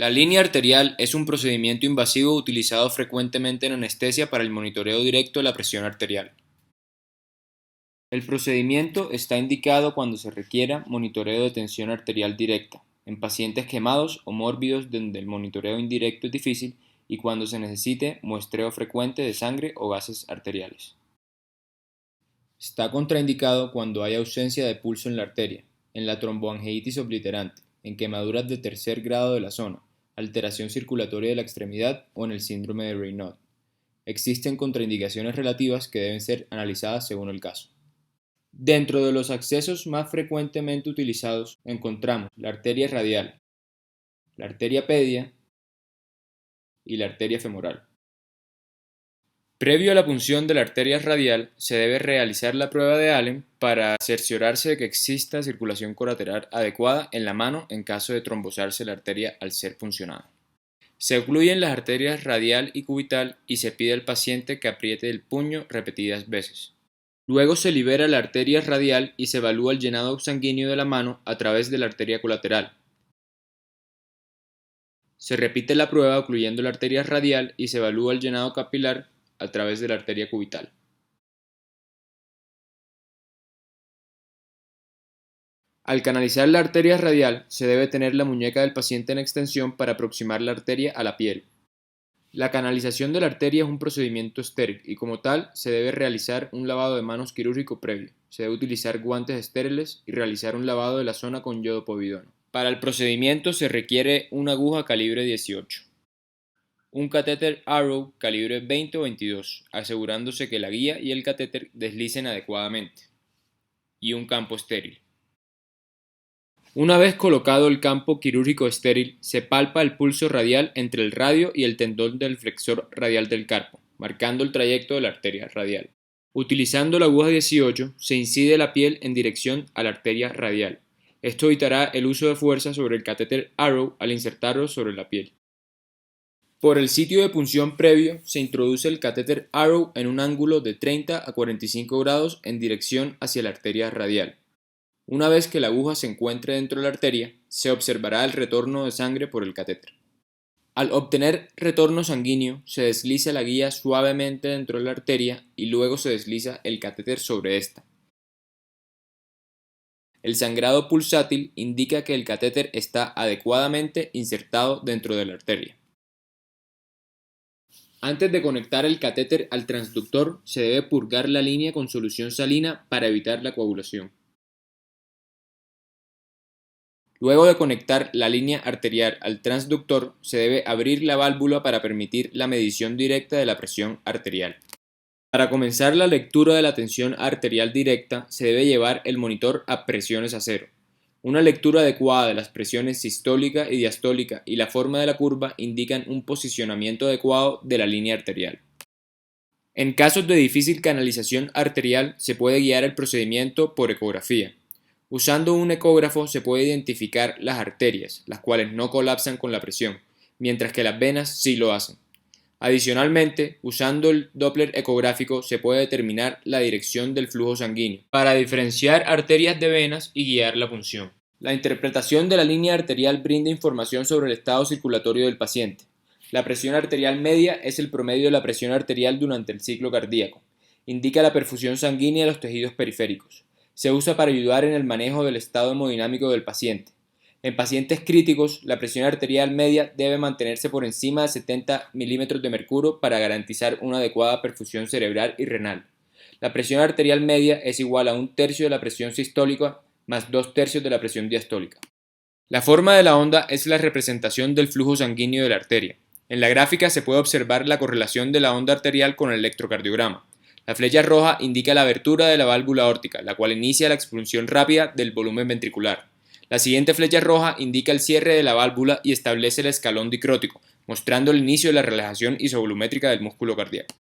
La línea arterial es un procedimiento invasivo utilizado frecuentemente en anestesia para el monitoreo directo de la presión arterial. El procedimiento está indicado cuando se requiera monitoreo de tensión arterial directa, en pacientes quemados o mórbidos donde el monitoreo indirecto es difícil y cuando se necesite muestreo frecuente de sangre o gases arteriales. Está contraindicado cuando hay ausencia de pulso en la arteria, en la tromboangiitis obliterante, en quemaduras de tercer grado de la zona, alteración circulatoria de la extremidad o en el síndrome de Raynaud. Existen contraindicaciones relativas que deben ser analizadas según el caso. Dentro de los accesos más frecuentemente utilizados encontramos la arteria radial, la arteria pedia y la arteria femoral. Previo a la punción de la arteria radial, se debe realizar la prueba de Allen para cerciorarse de que exista circulación colateral adecuada en la mano en caso de trombosarse la arteria al ser puncionada. Se ocluyen las arterias radial y cubital y se pide al paciente que apriete el puño repetidas veces. Luego se libera la arteria radial y se evalúa el llenado sanguíneo de la mano a través de la arteria colateral. Se repite la prueba ocluyendo la arteria radial y se evalúa el llenado capilar a través de la arteria cubital. Al canalizar la arteria radial, se debe tener la muñeca del paciente en extensión para aproximar la arteria a la piel. La canalización de la arteria es un procedimiento estéril y como tal se debe realizar un lavado de manos quirúrgico previo. Se debe utilizar guantes estériles y realizar un lavado de la zona con iodopovidona. Para el procedimiento se requiere una aguja calibre 18. Un catéter Arrow calibre 20 o 22, asegurándose que la guía y el catéter deslicen adecuadamente, y un campo estéril. Una vez colocado el campo quirúrgico estéril, se palpa el pulso radial entre el radio y el tendón del flexor radial del carpo, marcando el trayecto de la arteria radial. Utilizando la aguja 18, se incide la piel en dirección a la arteria radial. Esto evitará el uso de fuerza sobre el catéter Arrow al insertarlo sobre la piel. Por el sitio de punción previo se introduce el catéter Arrow en un ángulo de 30 a 45 grados en dirección hacia la arteria radial. Una vez que la aguja se encuentre dentro de la arteria, se observará el retorno de sangre por el catéter. Al obtener retorno sanguíneo, se desliza la guía suavemente dentro de la arteria y luego se desliza el catéter sobre esta. El sangrado pulsátil indica que el catéter está adecuadamente insertado dentro de la arteria. Antes de conectar el catéter al transductor, se debe purgar la línea con solución salina para evitar la coagulación. Luego de conectar la línea arterial al transductor, se debe abrir la válvula para permitir la medición directa de la presión arterial. Para comenzar la lectura de la tensión arterial directa, se debe llevar el monitor a presiones a cero. Una lectura adecuada de las presiones sistólica y diastólica y la forma de la curva indican un posicionamiento adecuado de la línea arterial. En casos de difícil canalización arterial, se puede guiar el procedimiento por ecografía. Usando un ecógrafo se puede identificar las arterias, las cuales no colapsan con la presión, mientras que las venas sí lo hacen. Adicionalmente, usando el Doppler ecográfico se puede determinar la dirección del flujo sanguíneo, para diferenciar arterias de venas y guiar la punción. La interpretación de la línea arterial brinda información sobre el estado circulatorio del paciente. La presión arterial media es el promedio de la presión arterial durante el ciclo cardíaco. Indica la perfusión sanguínea a los tejidos periféricos. Se usa para ayudar en el manejo del estado hemodinámico del paciente. En pacientes críticos, la presión arterial media debe mantenerse por encima de 70 milímetros de mercurio para garantizar una adecuada perfusión cerebral y renal. La presión arterial media es igual a 1/3 de la presión sistólica más 2/3 de la presión diastólica. La forma de la onda es la representación del flujo sanguíneo de la arteria. En la gráfica se puede observar la correlación de la onda arterial con el electrocardiograma. La flecha roja indica la abertura de la válvula aórtica, la cual inicia la expulsión rápida del volumen ventricular. La siguiente flecha roja indica el cierre de la válvula y establece el escalón dicrótico, mostrando el inicio de la relajación isovolumétrica del músculo cardíaco.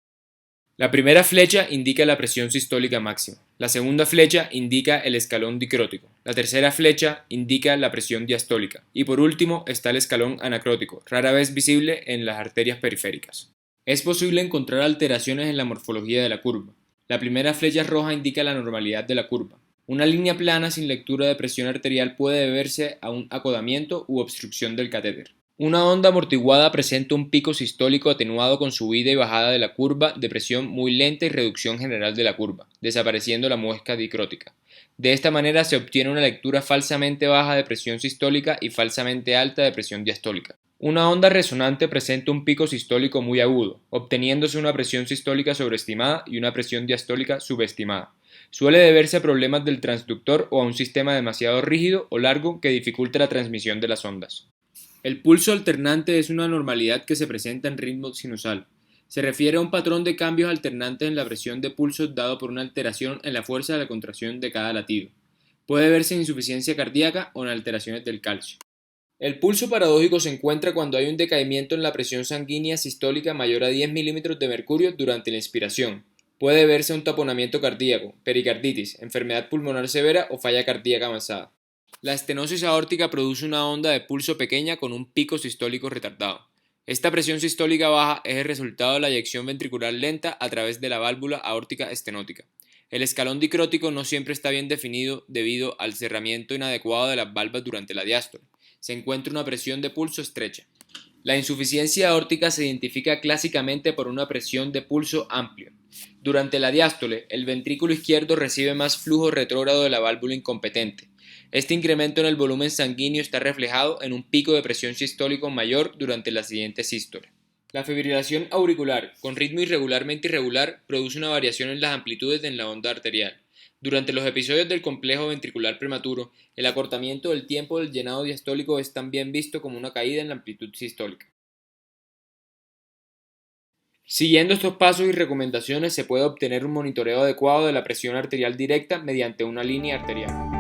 La primera flecha indica la presión sistólica máxima. La segunda flecha indica el escalón dicrótico. La tercera flecha indica la presión diastólica. Y por último está el escalón anacrótico, rara vez visible en las arterias periféricas. Es posible encontrar alteraciones en la morfología de la curva. La primera flecha roja indica la normalidad de la curva. Una línea plana sin lectura de presión arterial puede deberse a un acodamiento u obstrucción del catéter. Una onda amortiguada presenta un pico sistólico atenuado con subida y bajada de la curva de presión muy lenta y reducción general de la curva, desapareciendo la muesca dicrótica. De esta manera se obtiene una lectura falsamente baja de presión sistólica y falsamente alta de presión diastólica. Una onda resonante presenta un pico sistólico muy agudo, obteniéndose una presión sistólica sobreestimada y una presión diastólica subestimada. Suele deberse a problemas del transductor o a un sistema demasiado rígido o largo que dificulta la transmisión de las ondas. El pulso alternante es una anormalidad que se presenta en ritmo sinusal. Se refiere a un patrón de cambios alternantes en la presión de pulsos dado por una alteración en la fuerza de la contracción de cada latido. Puede verse en insuficiencia cardíaca o en alteraciones del calcio. El pulso paradójico se encuentra cuando hay un decaimiento en la presión sanguínea sistólica mayor a 10 milímetros de mercurio durante la inspiración. Puede verse un taponamiento cardíaco, pericarditis, enfermedad pulmonar severa o falla cardíaca avanzada. La estenosis aórtica produce una onda de pulso pequeña con un pico sistólico retardado. Esta presión sistólica baja es el resultado de la eyección ventricular lenta a través de la válvula aórtica estenótica. El escalón dicrótico no siempre está bien definido debido al cerramiento inadecuado de las válvulas durante la diástole. Se encuentra una presión de pulso estrecha. La insuficiencia aórtica se identifica clásicamente por una presión de pulso amplio. Durante la diástole, el ventrículo izquierdo recibe más flujo retrógrado de la válvula incompetente. Este incremento en el volumen sanguíneo está reflejado en un pico de presión sistólico mayor durante la siguiente sístole. La fibrilación auricular, con ritmo irregularmente irregular, produce una variación en las amplitudes en la onda arterial. Durante los episodios del complejo ventricular prematuro, el acortamiento del tiempo del llenado diastólico es también visto como una caída en la amplitud sistólica. Siguiendo estos pasos y recomendaciones se puede obtener un monitoreo adecuado de la presión arterial directa mediante una línea arterial.